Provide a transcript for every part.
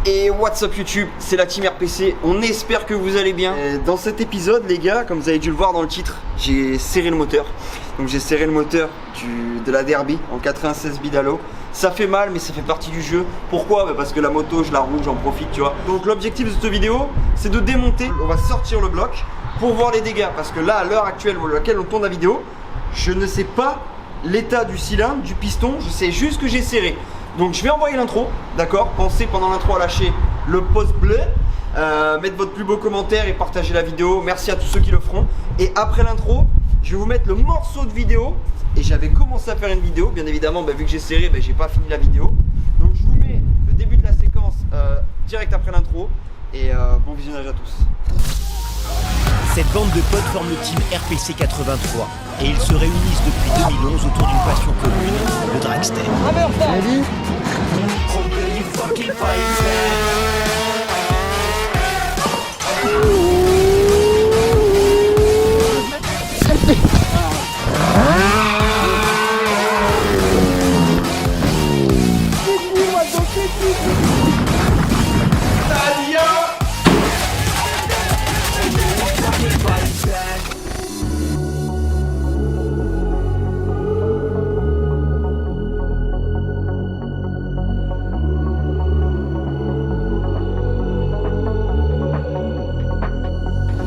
Et what's up YouTube, c'est la team RPC, on espère que vous allez bien. Dans cet épisode les gars, comme vous avez dû le voir dans le titre, j'ai serré le moteur. Donc j'ai serré le moteur de la Derby en 96 bidalo. Ça fait mal mais ça fait partie du jeu. Pourquoi? Parce que la moto je la roule, j'en profite tu vois. Donc l'objectif de cette vidéo c'est de démonter, on va sortir le bloc pour voir les dégâts. Parce que là à l'heure actuelle à laquelle on tourne la vidéo, je ne sais pas l'état du cylindre, du piston, je sais juste que j'ai serré. Donc je vais envoyer l'intro, d'accord? Pensez pendant l'intro à lâcher le pouce bleu, mettre votre plus beau commentaire et partager la vidéo. Merci à tous ceux qui le feront. Et après l'intro, je vais vous mettre le morceau de vidéo. Et j'avais commencé à faire une vidéo, bien évidemment, vu que j'ai serré, j'ai pas fini la vidéo. Donc je vous mets le début de la séquence direct après l'intro. Et bon visionnage à tous. Cette bande de potes forme le team RPC 83 et ils se réunissent depuis 2011 autour d'une passion commune, le dragster. Vas-y.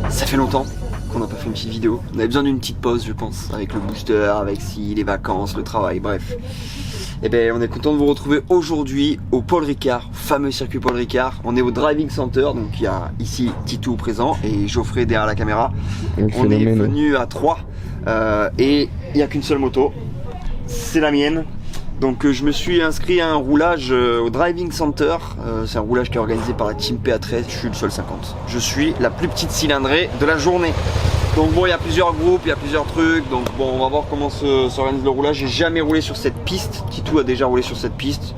Ça fait longtemps qu'on n'a pas fait une petite vidéo. On avait besoin d'une petite pause, je pense, avec le booster, avec les vacances, le travail, bref. Et ben, on est content de vous retrouver aujourd'hui au Paul Ricard, fameux circuit Paul Ricard. On est au Driving Center, donc il y a ici Titou présent et Geoffrey derrière la caméra. On est venu à 3 et il n'y a qu'une seule moto, c'est la mienne. Donc je me suis inscrit à un roulage au Driving Center, c'est un roulage qui est organisé par la team PA13, je suis le seul 50. Je suis la plus petite cylindrée de la journée. Donc bon, il y a plusieurs groupes, il y a plusieurs trucs, donc bon, on va voir comment s'organise le roulage. J'ai jamais roulé sur cette piste, Titou a déjà roulé sur cette piste.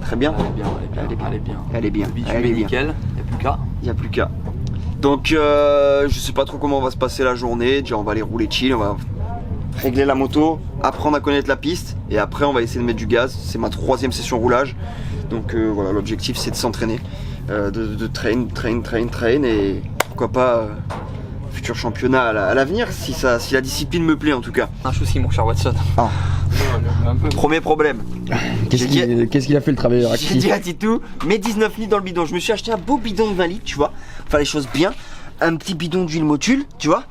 Très bien. Elle est bien. Nickel, il n'y a plus qu'à. Il n'y a plus qu'à. Donc je sais pas trop comment va se passer la journée, déjà on va aller rouler chill, on va régler la moto, apprendre à connaître la piste et après on va essayer de mettre du gaz. C'est ma 3e session roulage, donc voilà, l'objectif c'est de s'entraîner, de train et pourquoi pas futur championnat à l'avenir si la discipline me plaît en tout cas. Un souci mon cher Watson. Ah. Premier problème. Qu'est-ce qu'il a fait le travailleur actif? J'ai dit à Titou, mets 19 litres dans le bidon. Je me suis acheté un beau bidon de 20 litres, tu vois, faire les choses bien. Un petit bidon d'huile Motul, tu vois.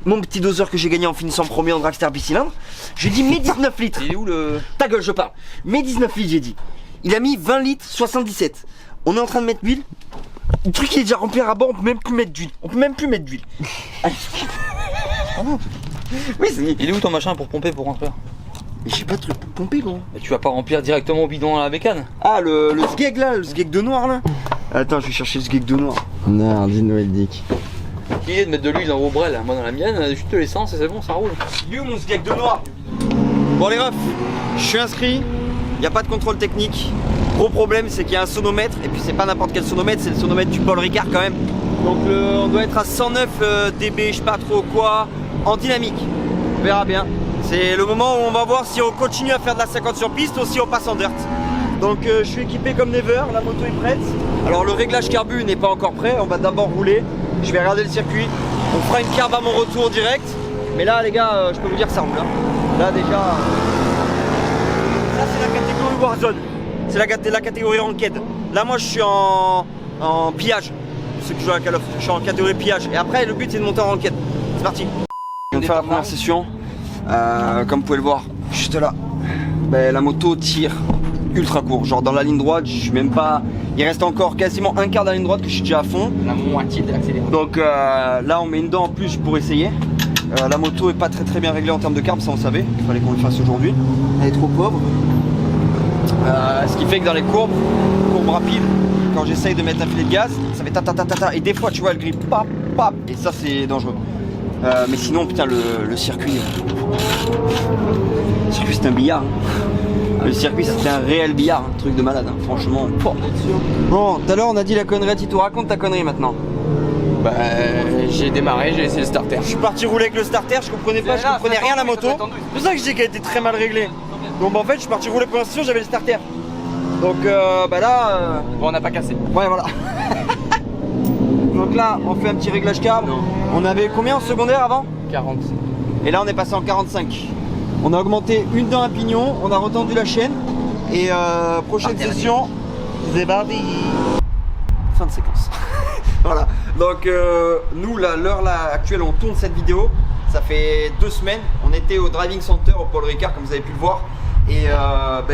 Mon petit doseur que j'ai gagné en finissant premier en dragster bicylindre. Je lui ai dit mets 19 litres. Il est où le... Ta gueule, je parle. Mets 19 litres, j'ai dit. Il a mis 20 litres 77. On est en train de mettre l'huile. Le truc il est déjà rempli à bord, on peut même plus mettre d'huile. Oui, il est où ton machin pour pomper pour rentrer? Mais j'ai pas de truc pour pomper gros. Mais tu vas pas remplir directement au bidon à la bécane? Ah le sgeg là, le sgeg de noir là. Attends, je vais chercher le sgeg de noir. Non, dis Noël Dick. L'idée de mettre de l'huile dans vos brels, moi dans la mienne, juste de l'essence et c'est bon, ça roule. Il est où mon sgeg de noir? Bon les refs, je suis inscrit, il n'y a pas de contrôle technique. Gros problème c'est qu'il y a un sonomètre, et puis c'est pas n'importe quel sonomètre, c'est le sonomètre du Paul Ricard quand même. Donc on doit être à 109 dB, je sais pas trop quoi, en dynamique. On verra bien. C'est le moment où on va voir si on continue à faire de la 50 sur piste ou si on passe en dirt. Donc je suis équipé comme never, la moto est prête. Alors le réglage carbu n'est pas encore prêt, on va d'abord rouler. Je vais regarder le circuit, on fera une carve à mon retour direct. Mais là les gars, je peux vous dire que ça roule hein. Là déjà, ça c'est la catégorie Warzone. C'est la catégorie Ranked. Là moi je suis en pillage. Ceux qui jouent à Call of, je suis en catégorie pillage. Et après le but c'est de monter en Ranked. C'est parti. On vient de faire la première session. Comme vous pouvez le voir, juste là. La moto tire ultra court. Genre dans la ligne droite, je suis même pas. Il reste encore quasiment un quart de la ligne droite que je suis déjà à fond. La moitié de l'accélérateur. Donc là on met une dent en plus pour essayer. La moto est pas très bien réglée en termes de carb, ça on savait. Il fallait qu'on le fasse aujourd'hui. Elle est trop pauvre. Ce qui fait que dans les courbes rapides, quand j'essaye de mettre un filet de gaz, ça fait ta et des fois tu vois elle grille pap et ça c'est dangereux. Mais sinon putain le circuit c'est un billard. Le circuit c'était un réel billard, un truc de malade, hein. Franchement. Bon, tout à l'heure on a dit la connerie, Tito, raconte ta connerie maintenant. Bah j'ai démarré, j'ai essayé le starter. Je suis parti rouler avec le starter, je comprenais pas, je comprenais rien à la moto. C'est pour ça que je dis qu'elle était très mal réglée. Donc bah, en fait je suis parti rouler pour l'instant, j'avais le starter. Donc bah là... Bon, on n'a pas cassé. Ouais, voilà. Donc là, on fait un petit réglage carb. Non. On avait combien en secondaire avant? 40. Et là, on est passé en 45. On a augmenté une dent à pignon, on a retendu la chaîne. Et prochaine session, c'est parti. Fin de séquence. Voilà. Donc nous, l'heure là actuelle, on tourne cette vidéo. Ça fait 2 semaines. On était au driving center au Paul Ricard, comme vous avez pu le voir. Et bah,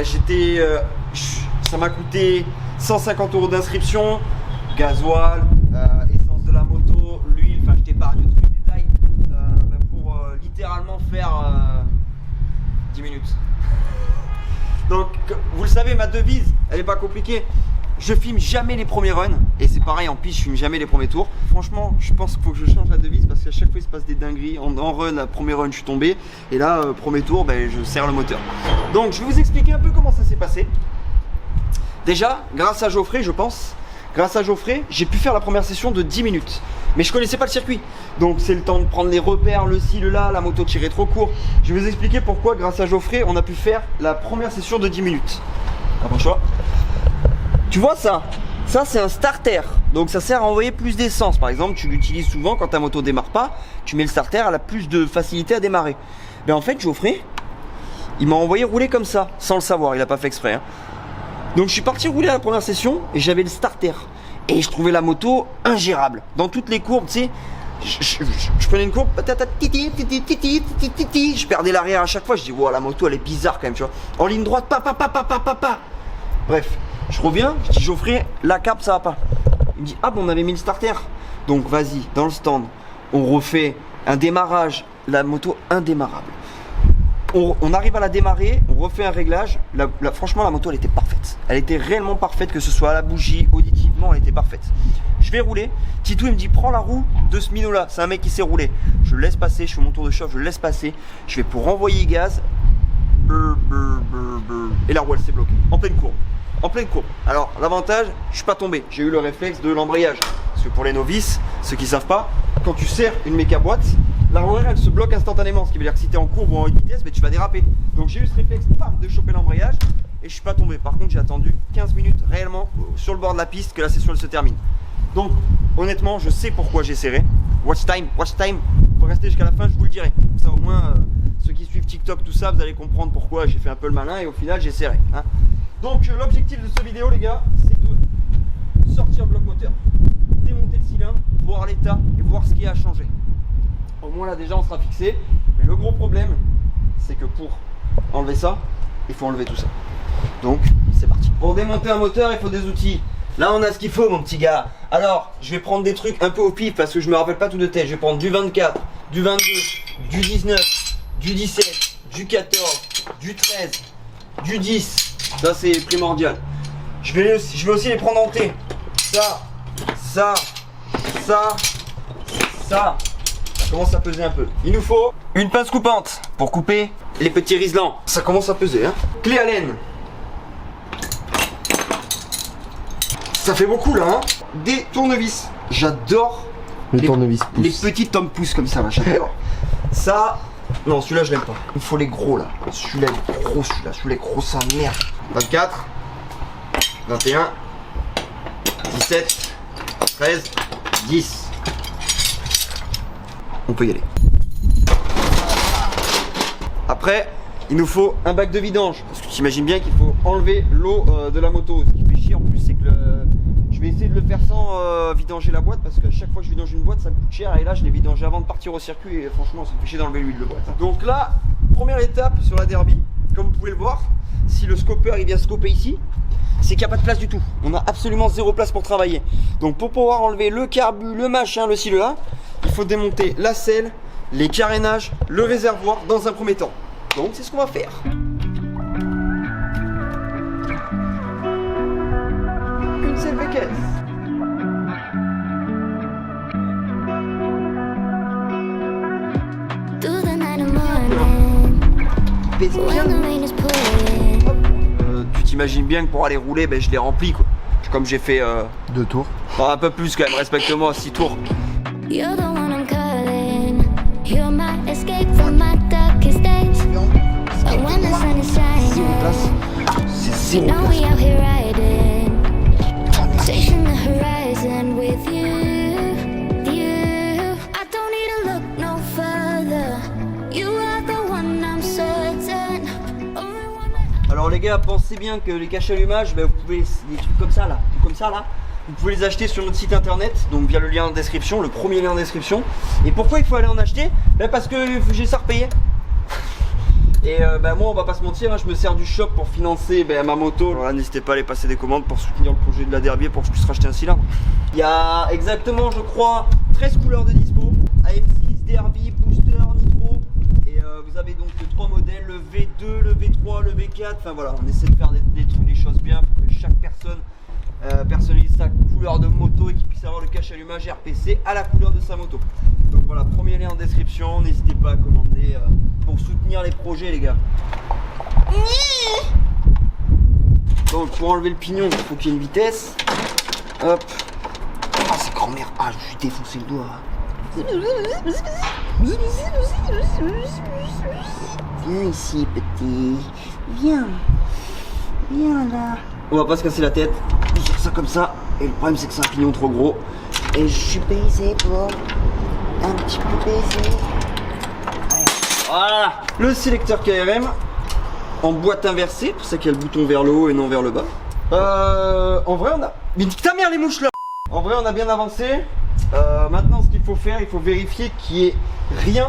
ça m'a coûté 150 € d'inscription, gasoil, essence de la moto, l'huile. Enfin, je t'épargne tous les détails bah, pour littéralement faire 10 minutes. Donc, vous le savez, ma devise, elle est pas compliquée. Je filme jamais les premiers runs. Et c'est pareil en piste, je filme jamais les premiers tours. Franchement, je pense qu'il faut que je change la devise parce qu'à chaque fois il se passe des dingueries. En run, la premier run, je suis tombé. Et là, premier tour, ben, je serre le moteur. Donc, je vais vous expliquer un peu comment ça s'est passé. Déjà, grâce à Geoffrey, je pense. Grâce à Geoffrey, j'ai pu faire la première session de 10 minutes. Mais je connaissais pas le circuit. Donc c'est le temps de prendre les repères, le ci, le là, la moto tirait trop court. Je vais vous expliquer pourquoi, grâce à Geoffrey, on a pu faire la première session de 10 minutes. Approche-toi. Tu vois ça? Ça c'est un starter. Donc ça sert à envoyer plus d'essence. Par exemple, tu l'utilises souvent quand ta moto démarre pas. Tu mets le starter, elle a plus de facilité à démarrer. Mais en fait, Geoffrey, il m'a envoyé rouler comme ça, sans le savoir, il a pas fait exprès. Hein. Donc je suis parti rouler à la première session et j'avais le starter. Et je trouvais la moto ingérable. Dans toutes les courbes, tu sais, je prenais une courbe, je perdais l'arrière à chaque fois. Je dis, wow, la moto elle est bizarre quand même, tu vois. En ligne droite, pa. Bref, je reviens, je dis, Geoffrey, la carbe ça va pas. Il me dit, ah bon, on avait mis le starter. Donc vas-y, dans le stand, on refait un démarrage, la moto indémarrable. On arrive à la démarrer, on refait un réglage. Franchement, la moto elle était parfaite. Elle était réellement parfaite, que ce soit à la bougie, auditivement, elle était parfaite. Je vais rouler. Titou il me dit prends la roue de ce minot là. C'est un mec qui sait rouler. Je le laisse passer, je fais mon tour de chauffe, je le laisse passer. Je vais pour renvoyer gaz. Et la roue elle s'est bloquée. En pleine courbe. En pleine courbe. Alors l'avantage, je suis pas tombé. J'ai eu le réflexe de l'embrayage. Parce que pour les novices, ceux qui savent pas, quand tu serres une méca boîte, la roue elle se bloque instantanément, ce qui veut dire que si tu es en courbe ou en haute vitesse, mais tu vas déraper. Donc j'ai eu ce réflexe de choper l'embrayage et je suis pas tombé. Par contre, j'ai attendu 15 minutes réellement sur le bord de la piste que la session elle se termine. Donc honnêtement, je sais pourquoi j'ai serré. Watch time. Faut rester jusqu'à la fin, je vous le dirai. Comme ça au moins, ceux qui suivent TikTok, tout ça, vous allez comprendre pourquoi j'ai fait un peu le malin et au final j'ai serré. Hein. Donc l'objectif de cette vidéo, les gars, c'est de sortir le bloc moteur, démonter le cylindre, voir l'état et voir ce qui a changé. Au moins là déjà on sera fixé, mais le gros problème c'est que pour enlever ça, il faut enlever tout ça. Donc c'est parti. Pour démonter un moteur il faut des outils. Là on a ce qu'il faut mon petit gars. Alors je vais prendre des trucs un peu au pif parce que je me rappelle pas tout de tête. Je vais prendre du 24, du 22, du 19, du 17, du 14, du 13, du 10. Ça c'est primordial. Je vais aussi les prendre en T. Ça. Ça commence à peser un peu. Il nous faut une pince coupante pour couper les petits riselants. Ça commence à peser, hein. Clé à laine. Ça fait beaucoup là, hein. Des tournevis. J'adore Le tournevis pousse. les petits tomes pouces comme ça, là. J'adore. Ça, non, celui-là je l'aime pas. Il faut les gros là. Celui-là il est gros, celui-là est gros, ça merde. 24, 21, 17, 13, 10. On peut y aller. Après, il nous faut un bac de vidange. Parce que tu imagines bien qu'il faut enlever l'eau de la moto. Ce qui fait chier en plus, c'est que je vais essayer de le faire sans vidanger la boîte. Parce que chaque fois que je vidange une boîte, ça coûte cher. Et là, je l'ai vidangé avant de partir au circuit. Et franchement, ça me fait chier d'enlever l'huile de boîte. Donc là, première étape sur la Derby. Comme vous pouvez le voir, si le scopper il vient scoper ici, c'est qu'il n'y a pas de place du tout. On a absolument zéro place pour travailler. Donc pour pouvoir enlever le carbu, le machin, le ci, le là, il faut démonter la selle, les carénages, le réservoir dans un premier temps. Donc c'est ce qu'on va faire. Une selle béquette. Pèse bien. Hop. Tu t'imagines bien que pour aller rouler, ben, je l'ai rempli quoi. Comme j'ai fait 2 tours. un peu plus quand même, respecte-moi, 6 tours. You're the one I'm calling. You're my escape from my darkest days. And when the sun is shining, C'est You know we out here riding, chasing the horizon with you. I don't need to look no further. You are the one I'm certain. Alors les gars, pensez bien que les caches allumage, vous pouvez, des trucs comme ça là, vous pouvez les acheter sur notre site internet, donc via le lien en description, le premier lien en description. Et pourquoi il faut aller en acheter? Parce que j'ai ça repayé. Et moi on va pas se mentir, je me sers du shop pour financer ma moto. Alors là, n'hésitez pas à aller passer des commandes pour soutenir le projet de la Derby pour que je puisse racheter un cylindre. Il y a exactement, je crois, 13 couleurs de dispo, AM6, Derby, Booster, Nitro. Et vous avez donc 3 modèles, le V2, le V3, le V4. Enfin voilà, on essaie de faire des choses bien pour que chaque personne personnalise sa couleur de moto et qu'il puisse avoir le cache allumage RPC à la couleur de sa moto. Donc voilà, premier lien en description, n'hésitez pas à commander pour soutenir les projets les gars. Donc pour enlever le pignon, il faut qu'il y ait une vitesse. Hop. Ah c'est grand-mère, ah je me suis défoncé le doigt. Viens ici petit, viens là. On va pas se casser la tête, on sort ça comme ça. Et le problème c'est que c'est un pignon trop gros. Et je suis baisé pour un petit peu baisé. Voilà. Le sélecteur KRM en boîte inversée, pour ça qu'il y a le bouton vers le haut et non vers le bas. En vrai on a... Mais ta mère les mouches là. En vrai on a bien avancé. Maintenant ce qu'il faut faire, il faut vérifier qu'il n'y ait rien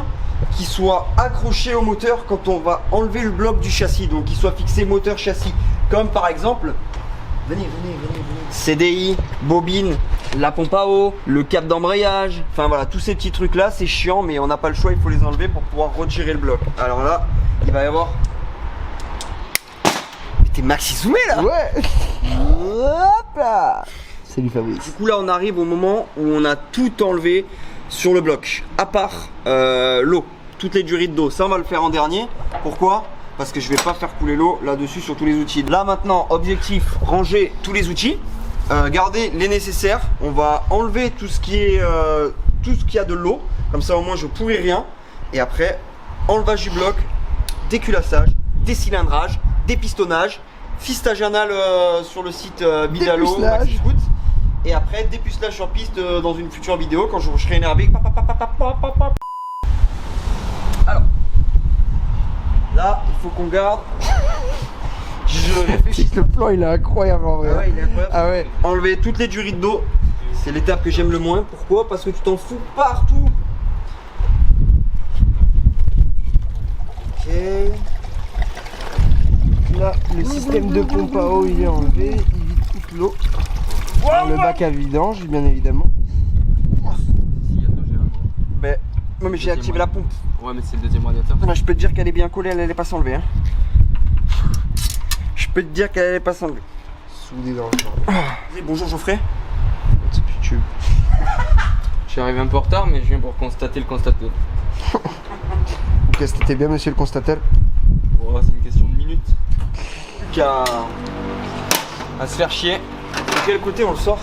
qui soit accroché au moteur quand on va enlever le bloc du châssis, donc qu'il soit fixé moteur châssis, comme par exemple venez. CDI, bobine, la pompe à eau, le cap d'embrayage, enfin voilà, tous ces petits trucs là c'est chiant mais on n'a pas le choix, il faut les enlever pour pouvoir retirer le bloc. Alors là il va y avoir... Mais t'es maxi zoomé là. Ouais. Hop là. Salut Fabrice. Du coup là on arrive au moment où on a tout enlevé sur le bloc, à part l'eau, toutes les durites d'eau. Ça on va le faire en dernier. Pourquoi? Parce que je vais pas faire couler l'eau là-dessus sur tous les outils. Là maintenant, objectif, ranger tous les outils, garder les nécessaires. On va enlever tout ce qui est tout ce qui a de l'eau, comme ça au moins je pourris rien. Et après, enlevage du bloc, déculassage, décylindrage, dépistonnage, fistage anal sur le site Bidalo, Maxi Scoot. Et après dépucelage sur piste dans une future vidéo quand je serai énervé. Alors là il faut qu'on garde. Je réfléchis. Le plan il est incroyable en vrai. Ah ouais, il est incroyable. Ah ouais. Enlever toutes les durites d'eau, c'est l'étape que j'aime le moins. Pourquoi? Parce que tu t'en fous partout. Ok. Là le système de pompe à eau il est enlevé, il vide toute l'eau. Le bac à vidange bien évidemment. Ben, moi mais j'ai activé la pompe. Ouais, mais c'est le deuxième radiateur. Non, je peux te dire qu'elle est bien collée, elle allait pas s'enlever. Hein. Je peux te dire qu'elle allait pas s'enlever. Soudé dans le jardin. Bonjour Geoffrey. C'est plus tube. Je suis arrivé un peu en retard, mais je viens pour constater le constateur. Vous constatez bien monsieur le constateur? Oh, c'est une question de minutes. Qu'à se faire chier. De quel côté on le sort?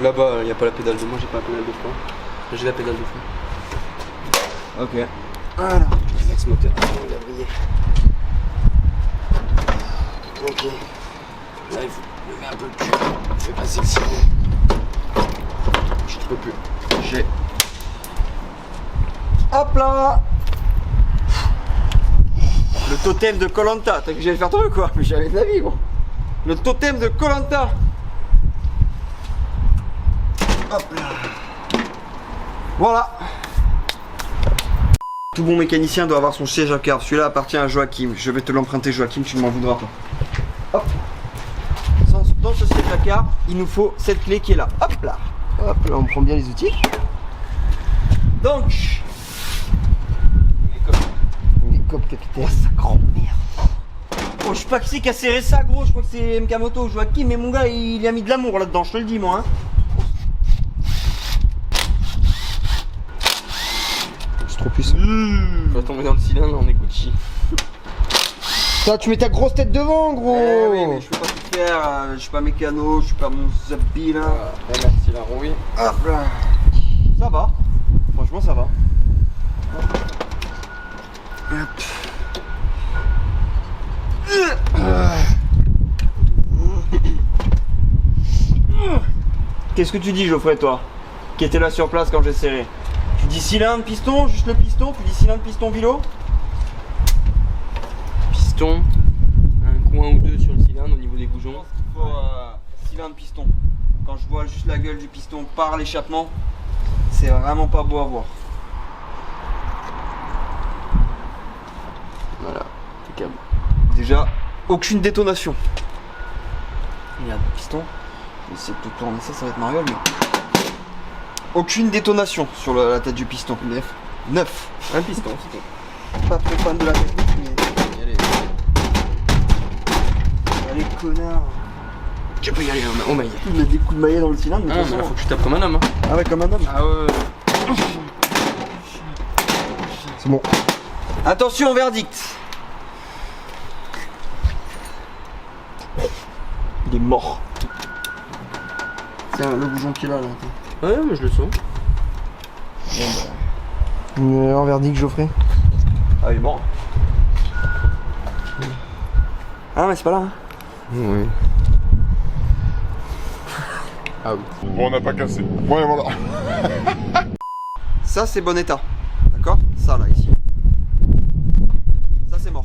Là-bas, il n'y a pas la pédale de moi, j'ai pas la pédale de frein. J'ai la pédale de frein. Ok. Voilà. Max moteur. Il a brillé. Ok. Là il faut lever un peu le cul. Je vais passer le sirop. Je ne peux plus. J'ai. Hop là. Le totem de Koh-Lanta. T'as cru que j'allais faire tomber quoi? Mais j'allais de la vie gros. Le totem de Koh-Lanta. Hop là. Voilà. Tout bon mécanicien doit avoir son siège à carte. Celui-là appartient à Joachim. Je vais te l'emprunter Joachim, tu ne m'en voudras pas. Hop. Dans ce siège à carte, il nous faut cette clé qui est là. Hop là. Hop là on prend bien les outils. Donc. Les copes capitaine. Oh sa grand-mère. Oh je sais pas qui c'est qui a serré ça gros. Je crois que c'est MK Moto Joachim. Mais mon gars il a mis de l'amour là-dedans. Je te le dis moi hein. Trop puissant. On va tomber dans le cylindre, on est Gucci. Toi tu mets ta grosse tête devant gros. Eh oui mais je peux pas tout faire. Je suis pas mécano, je suis pas mon zabi là. Merci la rouille. Hop là. Ça va. Franchement ça va. Hop. Qu'est-ce que tu dis, Geoffrey, toi, qui était là sur place quand j'ai serré? Tu dis cylindre, piston, juste le piston? Tu dis cylindre, piston, vilo? Piston, un coin ou deux sur le cylindre au niveau des goujons. Je pense qu'il faut cylindre, piston. Quand je vois juste la gueule du piston par l'échappement, c'est vraiment pas beau à voir. Voilà, impeccable. Déjà, aucune détonation. Regarde, le piston. Je vais essayer de tourner ça, ça va être mariole, mais. Aucune détonation sur la tête du piston. 9. Un piston, c'est tout. Pas trop fan de la technique, mais. Allez. Allez, connard. Tu peux y aller au maillet. Tu mets des coups de maillet dans le cylindre, mais Ah, de toute mais façon- faut que tu tapes comme un homme. Hein. Ah ouais, comme un homme. Ah ouais. C'est bon. Attention, verdict. Il est mort. Tiens, le bougeon qui est là. Ouais, mais je le sens. En verdict, Geoffrey. Ah, il est mort. Ah, mais c'est pas là. Hein. Oui. Ah oui. Bon, on n'a pas cassé. Ouais, voilà. Ça, c'est bon état. D'accord? Ça, là, ici. Ça, c'est mort.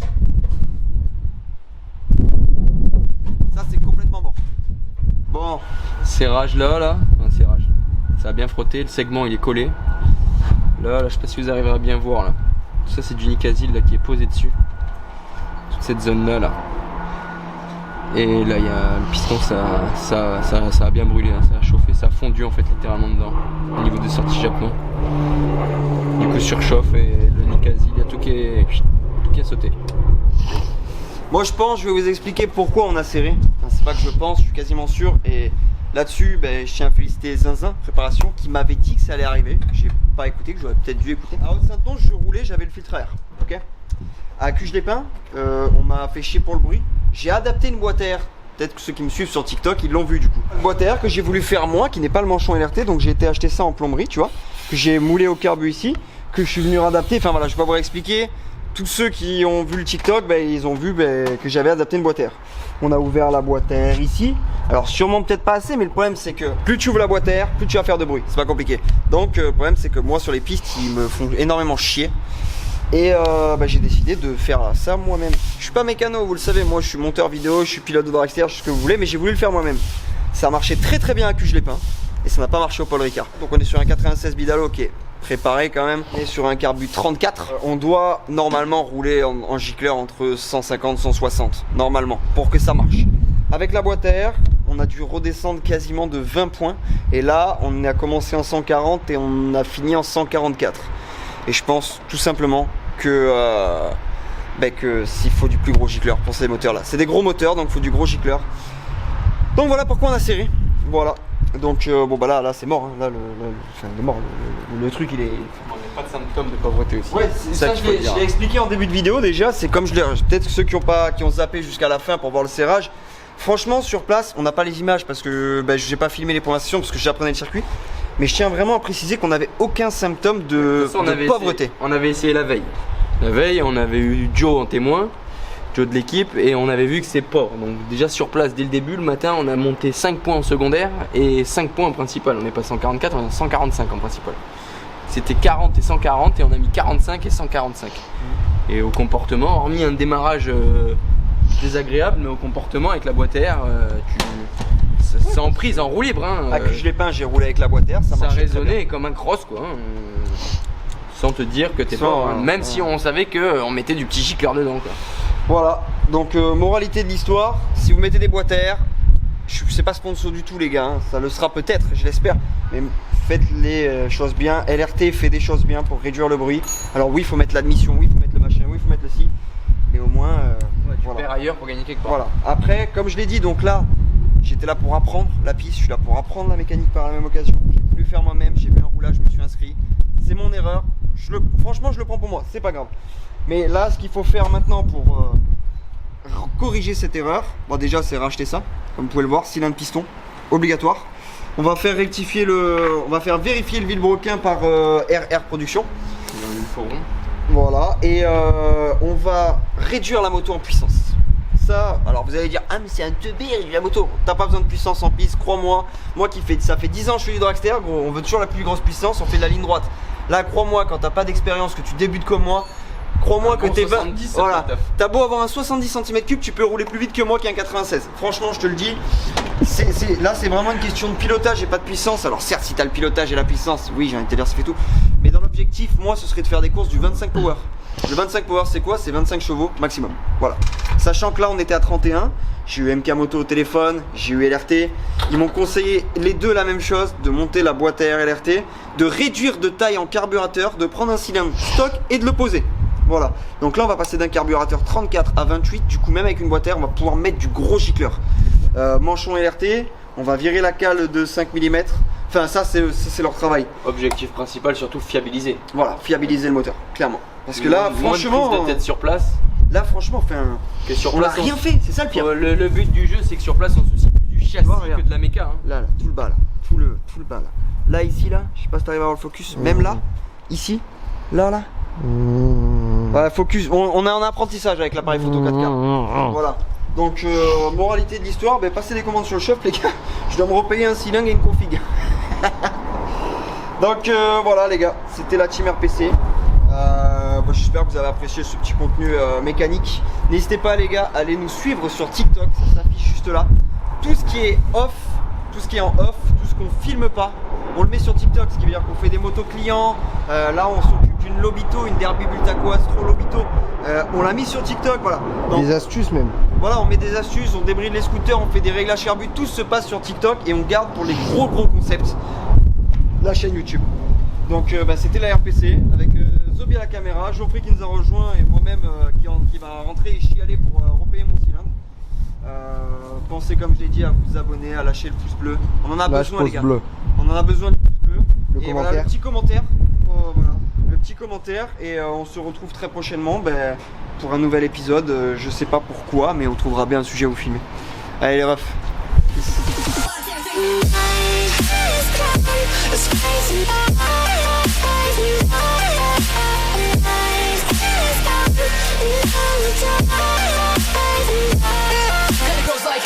Ça, c'est complètement mort. Bon. Serrage là, enfin serrage. Ça a bien frotté, le segment il est collé. Là, je sais pas si vous arriverez à bien voir là. Tout ça c'est du Nicasil là qui est posé dessus. Toute cette zone là. Et là il y a le piston, ça a bien brûlé, hein. Ça a chauffé, ça a fondu en fait littéralement dedans. Au niveau de sortie échappement. Du coup surchauffe et le Nicasil, il y a tout qui a sauté. Moi, je pense, je vais vous expliquer pourquoi on a serré. Enfin, c'est pas que je pense, je suis quasiment sûr. Et là-dessus, ben, je tiens à féliciter Zinzin Préparation qui m'avait dit que ça allait arriver. J'ai pas écouté, que j'aurais peut-être dû écouter. À Haute-Saint-Onge, je roulais, j'avais le filtre à air. Ok. À Cuges-les-Pins, on m'a fait chier pour le bruit. J'ai adapté une boîte à air. Peut-être que ceux qui me suivent sur TikTok, ils l'ont vu du coup. Une boîte à air que j'ai voulu faire moi, qui n'est pas le manchon LRT. Donc j'ai été acheter ça en plomberie, tu vois. Que j'ai moulé au carbu ici. Que je suis venu adapter. Enfin voilà, je vais pas vous expliquer. Tous ceux qui ont vu le TikTok, ben, ils ont vu que j'avais adapté une boîte à air. On a ouvert la boîte à air ici. Alors sûrement peut-être pas assez, mais le problème c'est que plus tu ouvres la boîte à air, plus tu vas faire de bruit. C'est pas compliqué. Donc le problème c'est que moi sur les pistes, ils me font énormément chier. Et j'ai décidé de faire ça moi-même. Je suis pas mécano, vous le savez, moi je suis monteur vidéo, je suis pilote de dragster, je sais ce que vous voulez, mais j'ai voulu le faire moi-même. Ça a marché très très bien à Cuges-les-Pins et ça n'a pas marché au Paul Ricard. Donc on est sur un 96 Bidalo qui est préparé quand même, et sur un carbu 34, on doit normalement rouler en gicleur entre 150 et 160 normalement pour que ça marche. Avec la boîte à air, on a dû redescendre quasiment de 20 points et là on a commencé en 140 et on a fini en 144. Et je pense tout simplement que s'il faut du plus gros gicleur pour ces moteurs là. C'est des gros moteurs donc il faut du gros gicleur. Donc voilà pourquoi on a serré. Voilà. Donc là c'est mort, hein. Là il est mort, le truc il est. On n'a pas de symptômes de pauvreté aussi. Ouais, c'est ça qu'il faut dire. je l'ai expliqué en début de vidéo déjà, c'est comme je l'ai. Peut-être ceux qui ont zappé jusqu'à la fin pour voir le serrage. Franchement sur place on n'a pas les images parce que j'ai pas filmé les premières sessions parce que j'apprenais le circuit. Mais je tiens vraiment à préciser qu'on n'avait aucun symptôme de pauvreté. On avait essayé la veille. La veille, on avait eu Joe en témoin, Joe de l'équipe, et on avait vu que c'est pauvre. Donc déjà sur place, dès le début, le matin, on a monté 5 points en secondaire et 5 points en principal. On est passé en 44, on est en 145 en principal. C'était 40 et 140 et on a mis 45 et 145. Et au comportement, hormis un démarrage désagréable, mais au comportement avec la boîte à air, c'est en prise, en roue libre. Hein, À Cuges-les-Pins, j'ai roulé avec la boîte à air, ça marchait très bien. résonnait comme un cross quoi. Sans te dire que t'es pas. Même si on savait qu'on mettait du petit gicleur dedans quoi. Voilà, donc moralité de l'histoire, si vous mettez des boîtes à air, c'est pas sponsor du tout les gars, hein. Ça le sera peut-être, je l'espère, mais faites les choses bien. LRT fait des choses bien pour réduire le bruit. Alors oui, il faut mettre l'admission, oui, il faut mettre le machin, oui, il faut mettre le ci, mais au moins Tu perds ailleurs pour gagner quelque part. Voilà, après, comme je l'ai dit, donc là, j'étais là pour apprendre la piste, je suis là pour apprendre la mécanique par la même occasion. J'ai voulu faire moi-même, j'ai vu un roulage, je me suis inscrit. C'est mon erreur, franchement je le prends pour moi, c'est pas grave. Mais là, ce qu'il faut faire maintenant pour corriger cette erreur, bon déjà c'est racheter ça, comme vous pouvez le voir, cylindre piston, obligatoire. On va faire vérifier le vilebrequin par RR Production. Il faut rond. Voilà, et on va réduire la moto en puissance. ça. Alors vous allez dire, ah mais c'est un teubé la moto. T'as pas besoin de puissance en piste, crois-moi. Moi ça fait 10 ans que je fais du dragster, gros, on veut toujours la plus grosse puissance, on fait de la ligne droite. Là, crois-moi, quand t'as pas d'expérience, que tu débutes comme moi, crois-moi que t'es 20. Voilà. T'as beau avoir un 70 cm3, tu peux rouler plus vite que moi qu'un 96. Franchement, je te le dis. Là, c'est vraiment une question de pilotage et pas de puissance. Alors, certes, si t'as le pilotage et la puissance, oui, j'ai envie de te dire, ça fait tout. Mais dans l'objectif, moi, ce serait de faire des courses du 25 power. Le 25 power, c'est quoi? C'est 25 chevaux maximum. Voilà. Sachant que là, on était à 31. J'ai eu MK Moto au téléphone, j'ai eu LRT. Ils m'ont conseillé les deux la même chose, de monter la boîte à air LRT, de réduire de taille en carburateur, de prendre un cylindre stock et de le poser. Voilà. Donc là, on va passer d'un carburateur 34 à 28. Du coup, même avec une boîte à air, on va pouvoir mettre du gros gicleur. Manchon LRT, on va virer la cale de 5 mm. Enfin, ça, c'est leur travail. Objectif principal, surtout fiabiliser. Voilà, fiabiliser le moteur, clairement. Parce que là, franchement, moins de prise de tête sur place. Là, franchement, Que sur on n'a place, rien fait, c'est ça le pire. Le but du jeu, c'est que sur place, on se soucie plus du châssis que de la méca. Hein. Là, tout le bas, là, tout le bas, là. Là, ici, là, je sais pas si t'arrives à avoir le focus. Même là, ici, là. Voilà, focus. On est en apprentissage avec l'appareil photo 4K. Voilà. Donc, moralité de l'histoire, passez les commandes sur le shop, les gars. Je dois me repayer un cylindre et une config. Donc, voilà, les gars, c'était la team RPC. J'espère que vous avez apprécié ce petit contenu mécanique. N'hésitez pas, les gars, à aller nous suivre sur TikTok, ça s'affiche juste là. Tout ce qui est off, tout ce qui est en off, tout ce qu'on filme pas, on le met sur TikTok, ce qui veut dire qu'on fait des motos clients. Là, on s'occupe d'une Lobito, une Derby Bultaco Astro Lobito. On l'a mis sur TikTok, voilà. Donc, Des astuces même. voilà, on met des astuces, on débride les scooters, on fait des réglages Airbus, tout se passe sur TikTok et on garde pour les gros concepts la chaîne YouTube. Donc c'était la RPC avec Zobi à la caméra, Geoffrey qui nous a rejoint et moi-même qui va rentrer et chialer pour repayer mon cylindre. Pensez, comme je l'ai dit, à vous abonner, à lâcher le pouce bleu. On en a besoin, les gars. Bleu. On en a besoin du pouce bleu. Le Et commentaire. voilà, le petit commentaire. Voilà, le petit commentaire. Et on se retrouve très prochainement pour un nouvel épisode. Je sais pas pourquoi, mais on trouvera bien un sujet à vous filmer. Allez les refs. It goes like